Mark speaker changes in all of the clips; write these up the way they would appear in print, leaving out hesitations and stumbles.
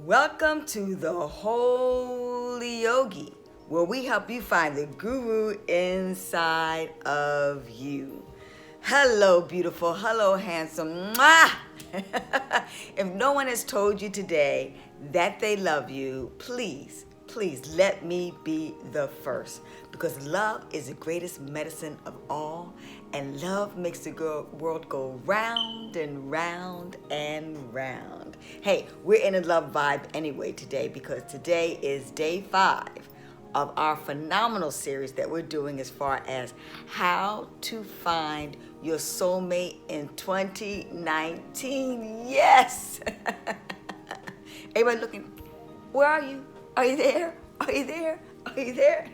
Speaker 1: Welcome to the Holy Yogi, where we help you find the guru inside of you. Hello, beautiful. Hello, handsome. Mwah! If no one has told you today that they love you, please let me be the first, because love is the greatest medicine of all, and love makes the world go round and round and round. Hey, we're in a love vibe anyway today, because today is day 5 of our phenomenal series that we're doing as far as how to find your soulmate in 2019. Yes! Everybody looking, where are you? Are you there? Are you there? Are you there?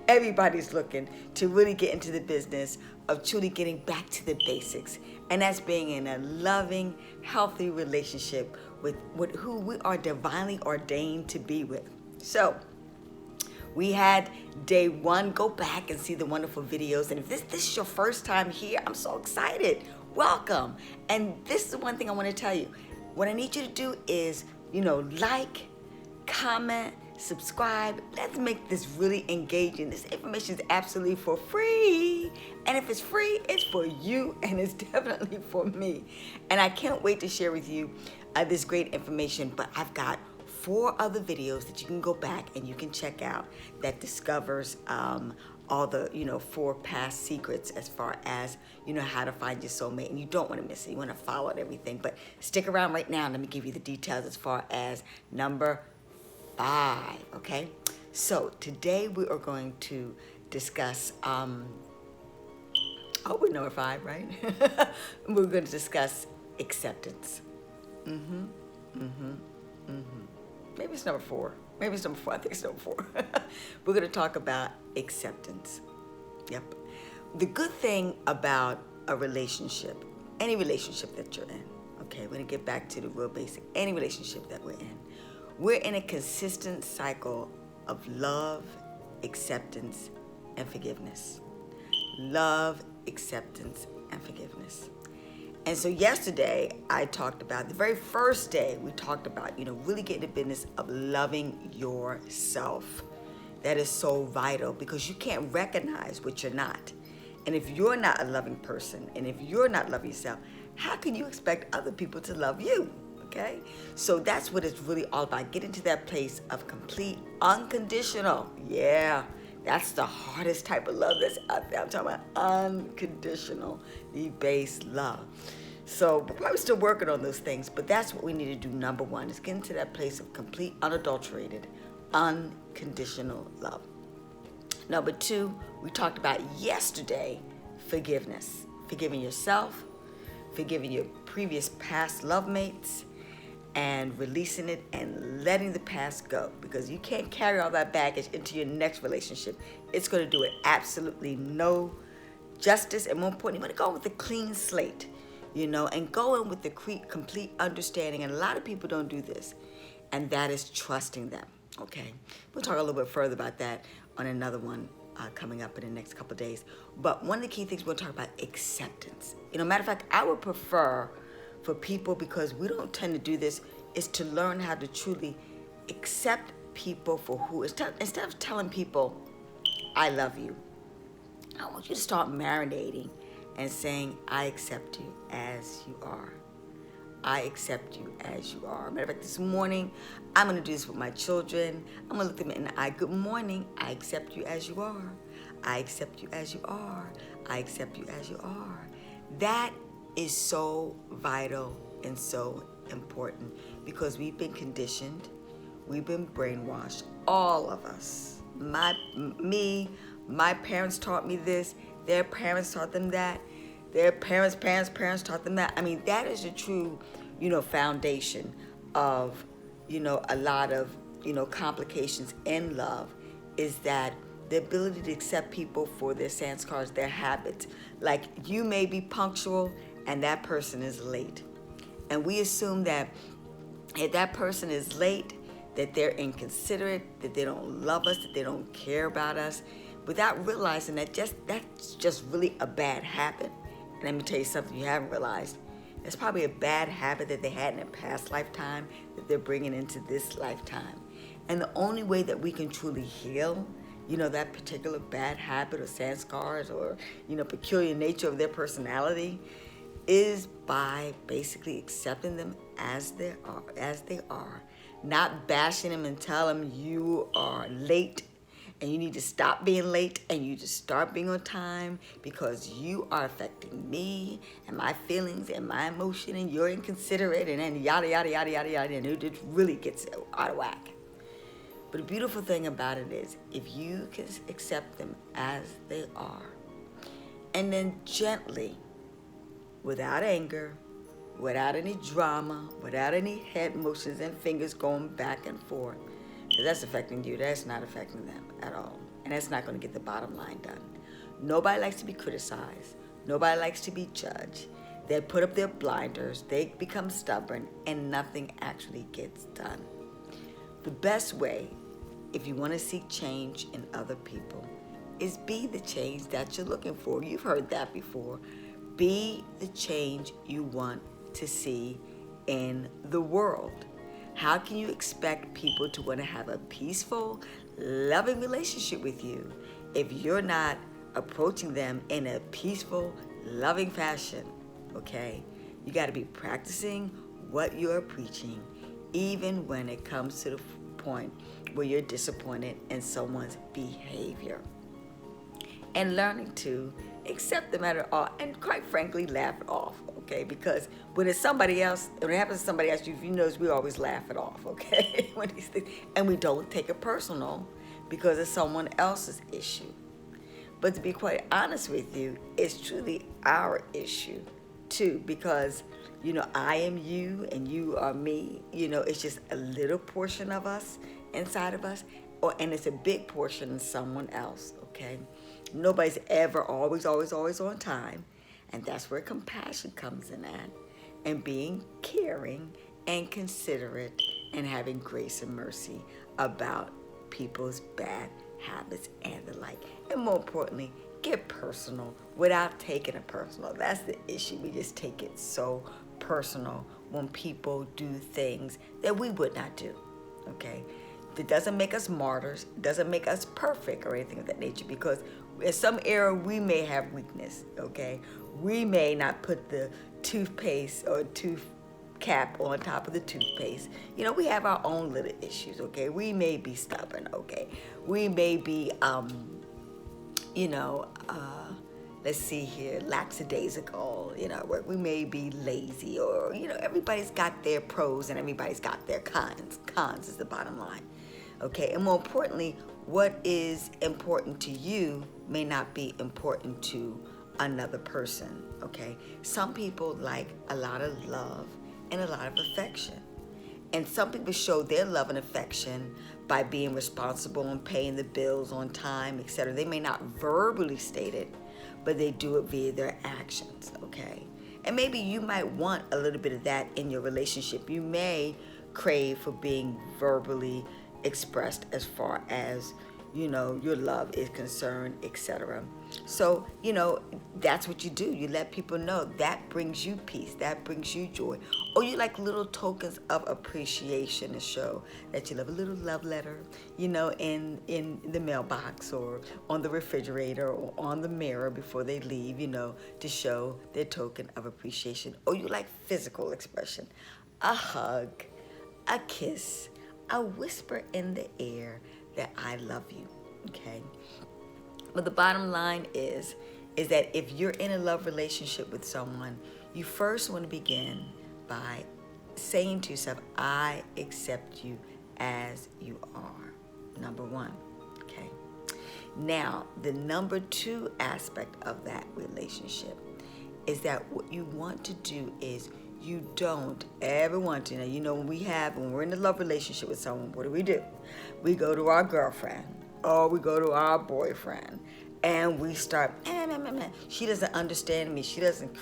Speaker 1: Everybody's looking to really get into the business of truly getting back to the basics. And that's being in a loving, healthy relationship with who we are divinely ordained to be with. So, we had day 1. Go back and see the wonderful videos. And if this is your first time here, I'm so excited. Welcome. And this is the one thing I want to tell you. What I need you to do is, like, comment, subscribe. Let's make this really engaging. This information is absolutely for free. And if it's free, it's for you, and it's definitely for me. And I can't wait to share with you this great information. But I've got 4 other videos that you can go back and you can check out that discovers all the 4 past secrets as far as how to find your soulmate. And you don't want to miss it. You want to follow it, everything. But stick around right now. Let me give you the details as far as number 5. Okay, so today we are going to discuss we're number 5, right? We're going to discuss acceptance. Maybe it's number 4. Maybe it's number 4. I think it's number 4. We're going to talk about acceptance. Yep. The good thing about a relationship, any relationship that you're in, okay, we're going to get back to the real basic, any relationship that we're in a consistent cycle of love, acceptance, and forgiveness. Love, acceptance, and forgiveness. And so yesterday, I talked about, the very first day, we talked about, really getting the business of loving yourself. That is so vital, because you can't recognize what you're not. And if you're not a loving person, and if you're not loving yourself, how can you expect other people to love you? Okay? So that's what it's really all about. Get into that place of complete unconditional. Yeah. That's the hardest type of love that's out there. I'm talking about unconditionally based love. So we're probably still working on those things, but that's what we need to do. Number 1 is get into that place of complete, unadulterated, unconditional love. Number 2, we talked about yesterday, forgiveness. Forgiving yourself, forgiving your previous past love mates, and releasing it and letting the past go, because you can't carry all that baggage into your next relationship. It's going to do it absolutely no justice. And more important, you want to go with a clean slate, and go in with the complete understanding. And a lot of people don't do this, and that is trusting them. Okay, we'll talk a little bit further about that on another one coming up in the next couple of days. But one of the key things we'll talk about, acceptance. Matter of fact, I would prefer for people, because we don't tend to do this, is to learn how to truly accept people for who. Instead of telling people, I love you, I want you to start marinating and saying, I accept you as you are. I accept you as you are. Matter of fact, this morning, I'm going to do this with my children. I'm going to look them in the eye. Good morning. I accept you as you are. I accept you as you are. I accept you as you are. That is so vital and so important, because we've been conditioned, we've been brainwashed, all of us. My parents taught me this, their parents taught them that, their parents taught them that. I mean, that is the true, foundation of, a lot of, complications in love, is that the ability to accept people for their sanskars, their habits. Like, you may be punctual and that person is late. And we assume that if that person is late, that they're inconsiderate, that they don't love us, that they don't care about us, without realizing that that's just really a bad habit. And let me tell you something you haven't realized. It's probably a bad habit that they had in a past lifetime that they're bringing into this lifetime. And the only way that we can truly heal, that particular bad habit or sanskars or, peculiar nature of their personality is by basically accepting them as they are, not bashing them and telling them you are late and you need to stop being late and you just start being on time because you are affecting me and my feelings and my emotion and you're inconsiderate and then yada, yada, yada, yada, yada, and it just really gets out of whack. But the beautiful thing about it is if you can accept them as they are and then gently, without anger, without any drama, without any head motions and fingers going back and forth, because that's affecting you, that's not affecting them at all. And that's not going to get the bottom line done. Nobody likes to be criticized. Nobody likes to be judged. They put up their blinders, they become stubborn, and nothing actually gets done. The best way, if you want to seek change in other people, is be the change that you're looking for. You've heard that before. Be the change you want to see in the world. How can you expect people to want to have a peaceful, loving relationship with you if you're not approaching them in a peaceful, loving fashion? Okay? You got to be practicing what you're preaching, even when it comes to the point where you're disappointed in someone's behavior. And learning to accept them at all, and quite frankly, laugh it off, okay? Because when it's somebody else, when it happens to somebody else, you notice we always laugh it off, okay? When these things, and we don't take it personal because it's someone else's issue. But to be quite honest with you, it's truly our issue too, because I am you and you are me. It's just a little portion of us inside of us, and it's a big portion in someone else, okay? Nobody's ever always on time, and that's where compassion comes in at, and being caring and considerate and having grace and mercy about people's bad habits and the like. And more importantly, get personal without taking it personal. That's the issue. We just take it so personal when people do things that we would not do, okay? It doesn't make us martyrs. It doesn't make us perfect or anything of that nature, because in some area we may have weakness, okay? We may not put the toothpaste or tooth cap on top of the toothpaste. We have our own little issues, okay? We may be stubborn, okay? We may be, let's see here, lackadaisical, we may be lazy, or, everybody's got their pros and everybody's got their cons. Cons is the bottom line, okay? And more importantly, what is important to you may not be important to another person, okay? Some people like a lot of love and a lot of affection. And some people show their love and affection by being responsible and paying the bills on time, etc. They may not verbally state it, but they do it via their actions, okay? And maybe you might want a little bit of that in your relationship. You may crave for being verbally expressed as far as, your love is concerned, etc. So, that's what you do. You let people know that brings you peace, that brings you joy. Or you like little tokens of appreciation to show that you love, a little love letter, in the mailbox or on the refrigerator or on the mirror before they leave, to show their token of appreciation. Or you like physical expression, a hug, a kiss, a whisper in the air that I love you, okay? But the bottom line is that if you're in a love relationship with someone, you first want to begin by saying to yourself, I accept you as you are, number one, okay? Now, the number two aspect of that relationship is that what you want to do is you don't ever want to. Now, when we're in a love relationship with someone, what do? We go to our girlfriend or we go to our boyfriend and we start, she doesn't understand me. She doesn't, do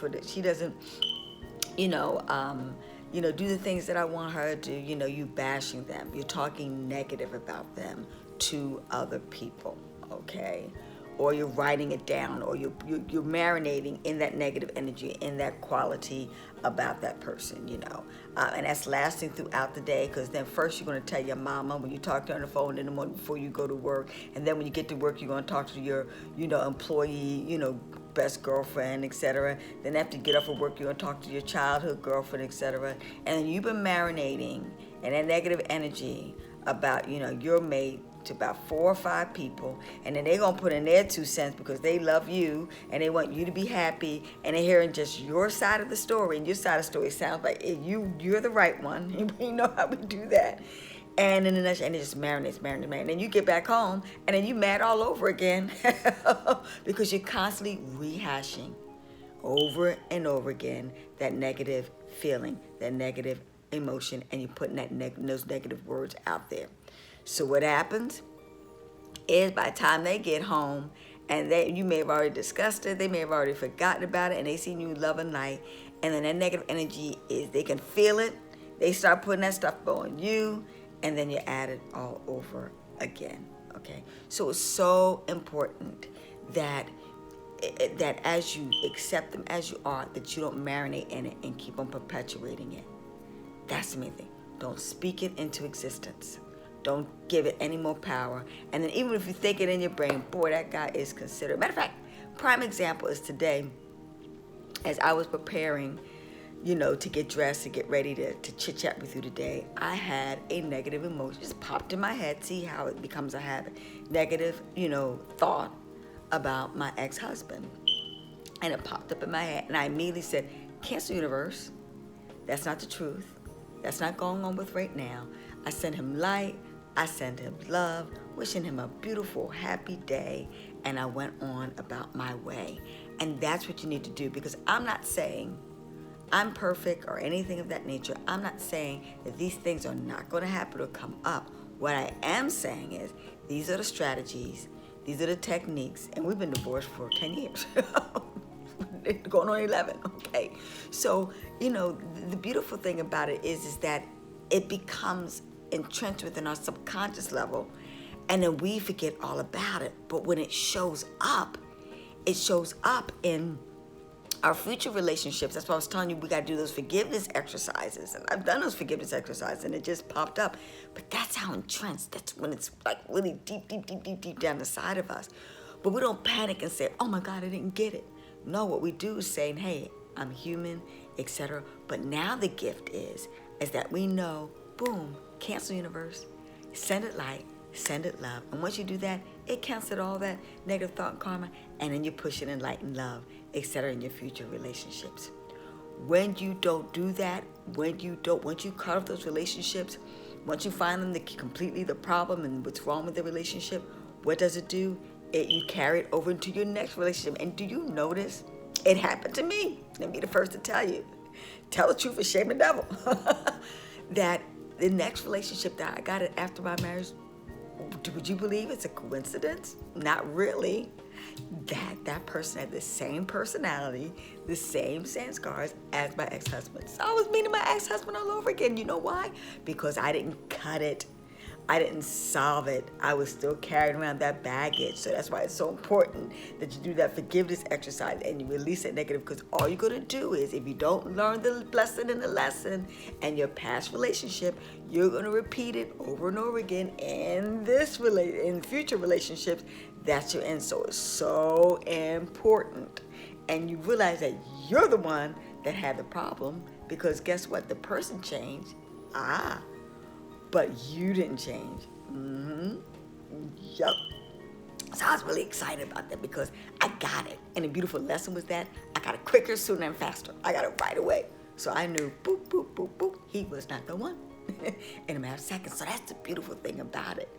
Speaker 1: the things that I want her to do. You bashing them. You're talking negative about them to other people, okay? or you're writing it down, or you're marinating in that negative energy, in that quality about that person, and that's lasting throughout the day. Because then first you're going to tell your mama when you talk to her on the phone in the morning before you go to work, and then when you get to work you're going to talk to your employee, best girlfriend, etc. Then after you get off of work you're going to talk to your childhood girlfriend, etc. And you've been marinating in that negative energy about your mate to about 4 or 5 people, and then they're gonna put in their 2 cents because they love you and they want you to be happy, and they're hearing just your side of the story, and your side of the story sounds like you're the right one. You know how we do that. And then and it just marinates. And then you get back home and then you mad all over again because you're constantly rehashing over and over again that negative feeling, that negative emotion, and you're putting those negative words out there. So what happens is by the time they get home, and you may have already discussed it, they may have already forgotten about it, and they seen you love and light, and then that negative energy they can feel it. They start putting that stuff on you, and then you're at it all over again. Okay, so it's so important that as you accept them as you are, that you don't marinate in it and keep on perpetuating it. That's the main thing. Don't speak it into existence. Don't give it any more power. And then even if you think it in your brain, boy, that guy is considered. Matter of fact, prime example is today, as I was preparing, to get dressed, to get ready to chit chat with you today, I had a negative emotion just popped in my head. See how it becomes a habit. Negative, thought about my ex-husband. And it popped up in my head. And I immediately said, Cancer universe, that's not the truth. That's not going on with right now. I send him light. I send him love, wishing him a beautiful, happy day, and I went on about my way. And that's what you need to do, because I'm not saying I'm perfect or anything of that nature. I'm not saying that these things are not going to happen or come up. What I am saying is these are the strategies, these are the techniques, and we've been divorced for 10 years. Going on 11, okay? So, the beautiful thing about it is that it becomes entrenched within our subconscious level, and then we forget all about it. But when it shows up in our future relationships. That's why I was telling you we got to do those forgiveness exercises, and I've done those forgiveness exercises, and it just popped up. But that's how entrenched. That's when it's like really deep down the side of us. But we don't panic and say, "Oh my God, I didn't get it." No, what we do is saying, "Hey, I'm human," etc. But now the gift is that we know, boom, Cancer universe, send it light, send it love. And once you do that, it cancels all that negative thought and karma, and then you push it in light and love, etc. in your future relationships. When you don't do that, once you cut off those relationships, once you find them completely the problem and what's wrong with the relationship, what does it do? You carry it over into your next relationship. And do you notice? It happened to me. Let me be the first to tell you. Tell the truth and shame the devil. That the next relationship that I got after my marriage, would you believe it's a coincidence? Not really. That person had the same personality, the same scars as my ex-husband. So I was meeting my ex-husband all over again. You know why? Because I didn't cut it. I didn't solve it. I was still carrying around that baggage. So that's why it's so important that you do that forgiveness exercise and you release that negative, because all you're going to do is, if you don't learn the lesson in the lesson and your past relationship, you're going to repeat it over and over again in future relationships that you're in. So it's so important. And you realize that you're the one that had the problem, because guess what? The person changed. But you didn't change. Yup. So I was really excited about that because I got it. And the beautiful lesson was that I got it quicker, sooner, and faster. I got it right away. So I knew, boop, boop, boop, boop, he was not the one in a matter of seconds. So that's the beautiful thing about it,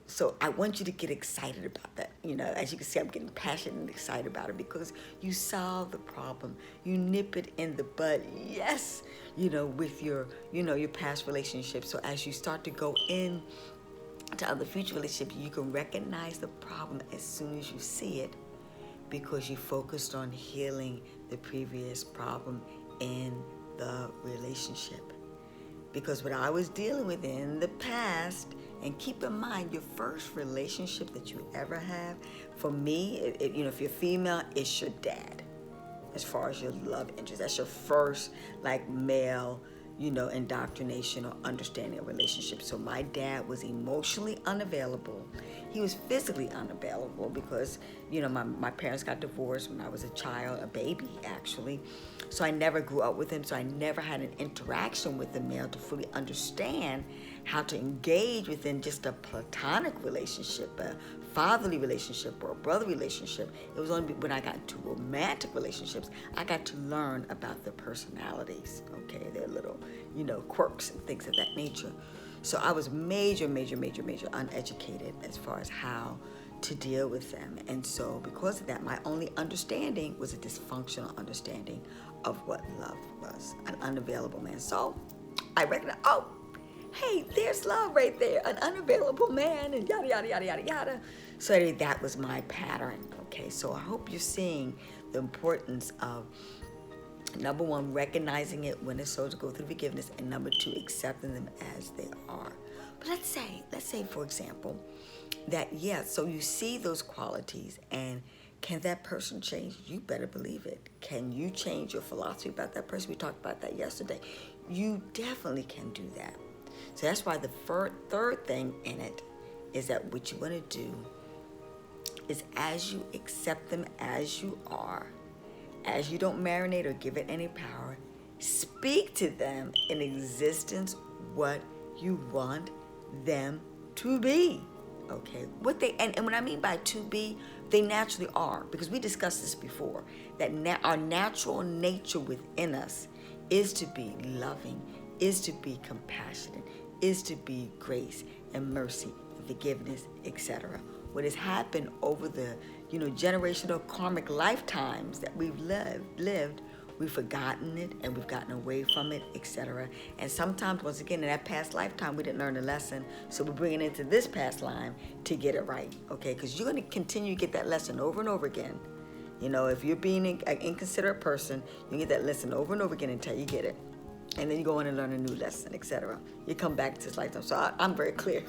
Speaker 1: So I want you to get excited about that. As you can see, I'm getting passionate and excited about it because you solve the problem. You nip it in the bud. Yes, with your past relationships. So as you start to go in to other future relationships, you can recognize the problem as soon as you see it, because you focused on healing the previous problem in the relationship. Because what I was dealing with in the past, And keep in mind, your first relationship that you ever have, for me, if you're female, it's your dad. As far as your love interest, that's your first like male, indoctrination or understanding of relationships. So my dad was emotionally unavailable. He was physically unavailable because, my parents got divorced when I was a child, a baby actually. So I never grew up with him. So I never had an interaction with the male to fully understand how to engage within just a platonic relationship, a fatherly relationship, or a brother relationship. It was only when I got into romantic relationships, I got to learn about their personalities, okay, their little, quirks and things of that nature. So I was major uneducated as far as how to deal with them. And so because of that, my only understanding was a dysfunctional understanding of what love was, an unavailable man. So I recognized, hey, there's love right there, an unavailable man, and yada, yada, yada, yada, yada. So anyway, that was my pattern, okay? So I hope you're seeing the importance of, number one, recognizing it when it's so to go through forgiveness, and number two, accepting them as they are. But let's say, for example, that, so you see those qualities, and can that person change? You better believe it. Can you change your philosophy about that person? We talked about that yesterday. You definitely can do that. So that's why the third thing in it is that what you want to do is, as you accept them as you are, as you don't marinate or give it any power, speak to them in existence what you want them to be. Okay, and what I mean by to be, they naturally are, because we discussed this before, that our natural nature within us is to be loving, is to be compassionate, is to be grace and mercy and forgiveness, etc. What has happened over the generational karmic lifetimes that we've lived, we've forgotten it and we've gotten away from it, etc. And sometimes, once again, in that past lifetime, we didn't learn the lesson, so we're bringing it into this past line to get it right, okay? Because you're going to continue to get that lesson over and over again. If you're being an inconsiderate person, you get that lesson over and over again until you get it. And then you go on and learn a new lesson, etc. You come back to this lifetime. So I'm very clear.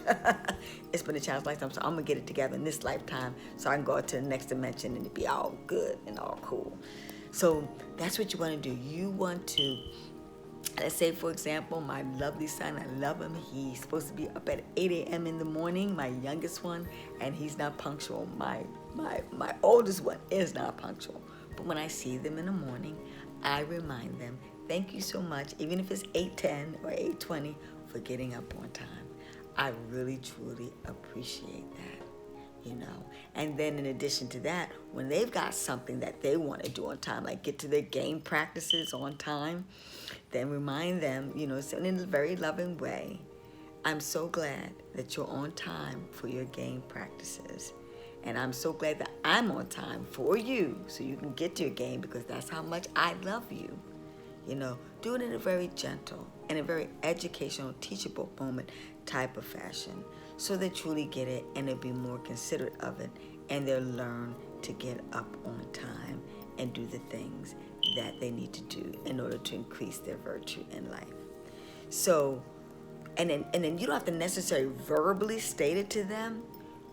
Speaker 1: It's been a child's lifetime, so I'm going to get it together in this lifetime so I can go out to the next dimension and it be all good and all cool. So that's what you want to do. You want to, let's say, for example, my lovely son, I love him. He's supposed to be up at 8 a.m. in the morning, my youngest one, and he's not punctual. My oldest one is not punctual. But when I see them in the morning, I remind them, thank you so much, even if it's 8:10 or 8:20, for getting up on time. I really, truly appreciate that, And then in addition to that, when they've got something that they want to do on time, like get to their game practices on time, then remind them, in a very loving way, I'm so glad that you're on time for your game practices. And I'm so glad that I'm on time for you so you can get to your game, because that's how much I love you. Do it in a very gentle and a very educational, teachable moment type of fashion, so they truly get it and they'll be more considerate of it, and they'll learn to get up on time and do the things that they need to do in order to increase their virtue in life. So, and then you don't have to necessarily verbally state it to them.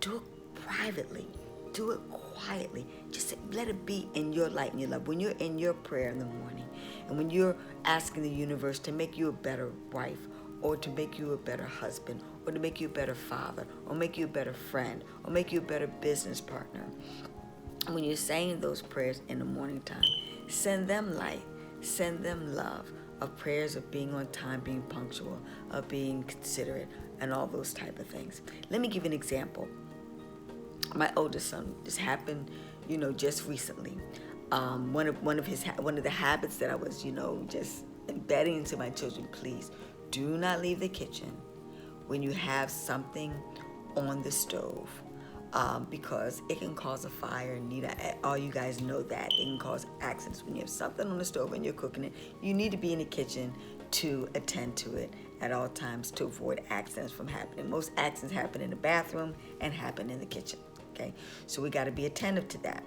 Speaker 1: Do it privately. Do it quietly. Just let it be in your light and your love. When you're in your prayer in the morning, and when you're asking the universe to make you a better wife, or to make you a better husband, or to make you a better father, or make you a better friend, or make you a better business partner, when you're saying those prayers in the morning time, send them light, send them love, of prayers of being on time, being punctual, of being considerate, and all those type of things. Let me give you an example. My oldest son, this happened, just recently. One of the habits that I was, just embedding into my children: please do not leave the kitchen when you have something on the stove, because it can cause a fire. And all you guys know that it can cause accidents. When you have something on the stove and you're cooking it, you need to be in the kitchen to attend to it at all times to avoid accidents from happening. Most accidents happen in the bathroom and happen in the kitchen. Okay, so we got to be attentive to that.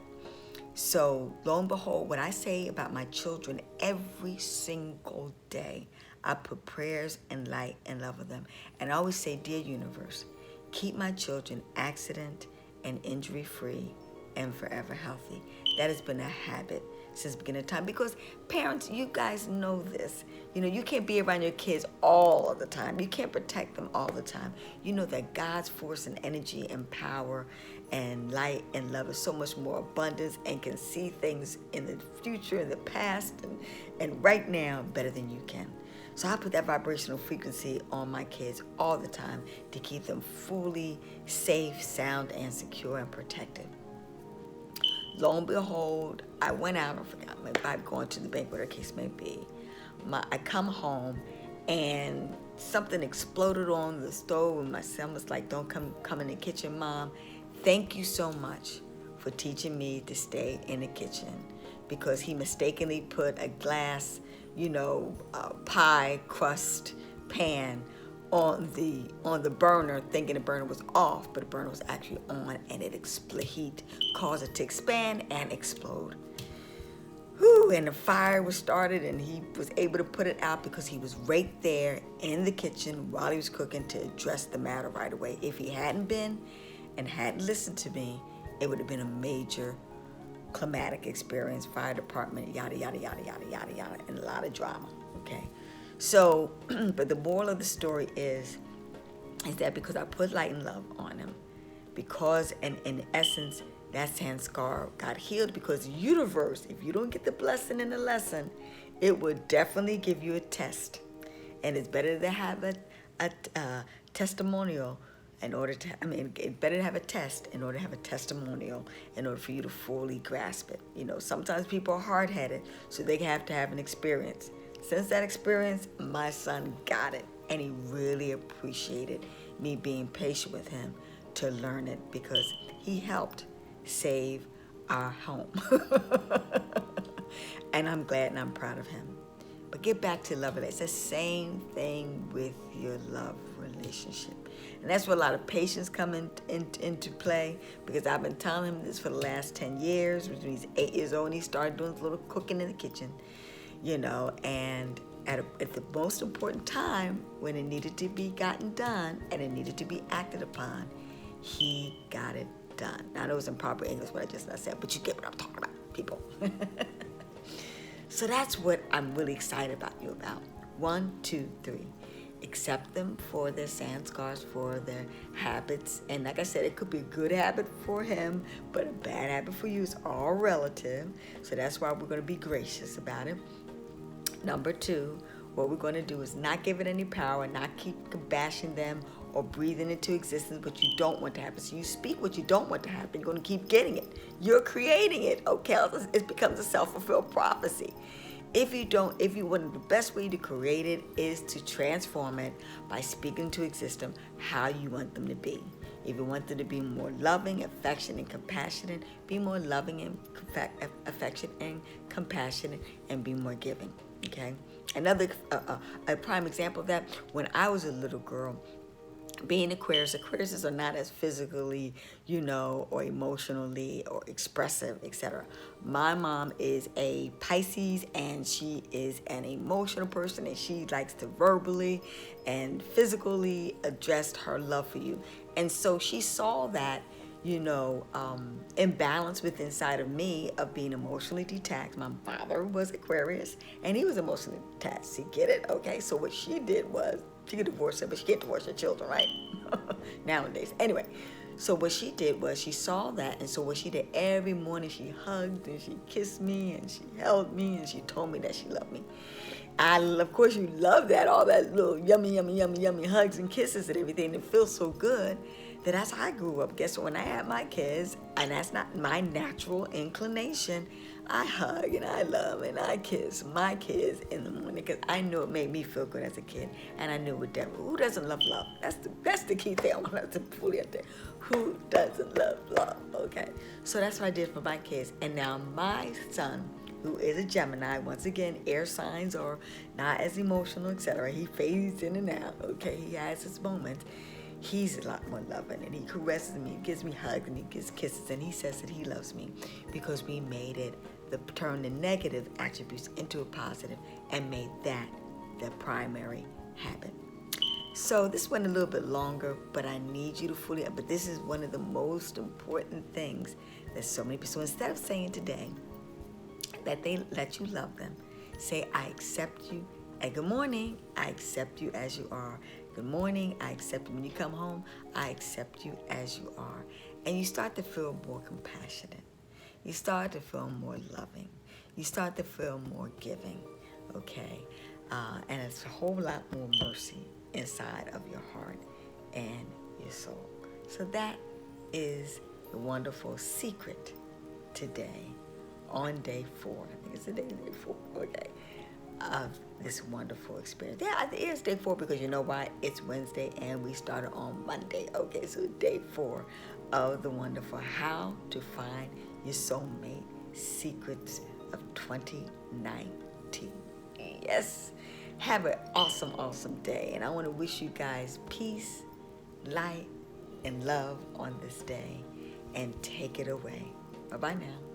Speaker 1: So lo and behold, what I say about my children every single day, I put prayers and light and love of them. And I always say, dear universe, keep my children accident and injury free and forever healthy. That has been a habit since the beginning of time, because parents, you guys know this. You know, you can't be around your kids all of the time. You can't protect them all the time. You know that God's force and energy and power and light and love is so much more abundance and can see things in the future, in the past, and right now better than you can. So I put that vibrational frequency on my kids all the time to keep them fully safe, sound, and secure and protected. Lo and behold, I went out, I forgot, maybe I'm going to the bank, whatever the case may be. I come home and something exploded on the stove, and my son was like, don't come in the kitchen, Mom. Thank you so much for teaching me to stay in the kitchen, because he mistakenly put a glass, pie crust pan on the burner, thinking the burner was off, but the burner was actually on, and heat caused it to expand and explode. Whew, and the fire was started, and he was able to put it out because he was right there in the kitchen while he was cooking to address the matter right away. If he hadn't been and hadn't listened to me, it would have been a major climatic experience, fire department, yada, yada, yada, yada, yada, yada, and a lot of drama, okay? So, but the moral of the story is that because I put light and love on him, because, and in essence, that sand scar got healed, because the universe, if you don't get the blessing and the lesson, it would definitely give you a test. And it's better to have a testimonial it's better to have a test in order to have a testimonial in order for you to fully grasp it. Sometimes people are hard-headed, so they have to have an experience. Since that experience, my son got it, and he really appreciated me being patient with him to learn it, because he helped save our home. And I'm glad and I'm proud of him. But get back to love. It's the same thing with your love relationship. And that's where a lot of patience come into play, because I've been telling him this for the last 10 years. When he's 8 years old, and he started doing a little cooking in the kitchen, and at the most important time, when it needed to be gotten done and it needed to be acted upon, he got it done. Now, it was in proper English what I just said, but you get what I'm talking about, people. So that's what I'm really excited about you about. 1, 2, 3. Accept them for their sand scars, for their habits. And like I said, it could be a good habit for him, but a bad habit for you. Is all relative. So that's why we're going to be gracious about it. Number 2, what we're going to do is not give it any power, not keep bashing them or breathing into existence what you don't want to happen. So you speak what you don't want to happen. You're going to keep getting it. You're creating it, okay? It becomes a self-fulfilled prophecy. If you want, the best way to create it is to transform it by speaking to existence how you want them to be. If you want them to be more loving, affectionate, and compassionate, be more loving and affectionate and compassionate, and be more giving. Okay. Another a prime example of that, when I was a little girl, being Aquariuses are not as physically, or emotionally or expressive, etc. My mom is a Pisces, and she is an emotional person, and she likes to verbally and physically address her love for you. And so she saw that, imbalance within inside of me of being emotionally detached. My father was Aquarius, and he was emotionally detached. See, get it? Okay, so what she did was, she could divorce her, but she can't divorce her children, right? Nowadays. Anyway, so what she did was she saw that, and so what she did every morning, she hugged and she kissed me and she held me and she told me that she loved me. Of course, you love that, all that little yummy, yummy, yummy, yummy hugs and kisses and everything. It feels so good that as I grew up, guess what? When I had my kids, and that's not my natural inclination, I hug and I love and I kiss my kids in the morning, because I knew it made me feel good as a kid, and I knew it definitely. Who doesn't love love? That's the key thing I want to fully up there. Who doesn't love love? Okay, so that's what I did for my kids, and now my son, who is a Gemini, once again, air signs are not as emotional, etc. He fades in and out. Okay, he has his moments. He's a lot more loving, and he caresses me, he gives me hugs, and he gives kisses, and he says that he loves me because we made it, turn the negative attributes into a positive and made that the primary habit. So this went a little bit longer, but I need you to fully, but this is one of the most important things that so many people, so instead of saying today that they let you love them, say, I accept you. And good morning, I accept you as you are. Good morning, I accept you. When you come home, I accept you as you are. And you start to feel more compassionate. You start to feel more loving. You start to feel more giving, okay? And it's a whole lot more mercy inside of your heart and your soul. So that is the wonderful secret today on day 4. I think it's the day 4, okay, of this wonderful experience. Yeah, it is day 4 because you know why? It's Wednesday and we started on Monday. Okay, so day 4 of the wonderful How to Find Your Soulmate Secrets of 2019. Yes. Have an awesome, awesome day. And I want to wish you guys peace, light, and love on this day. And take it away. Bye-bye now.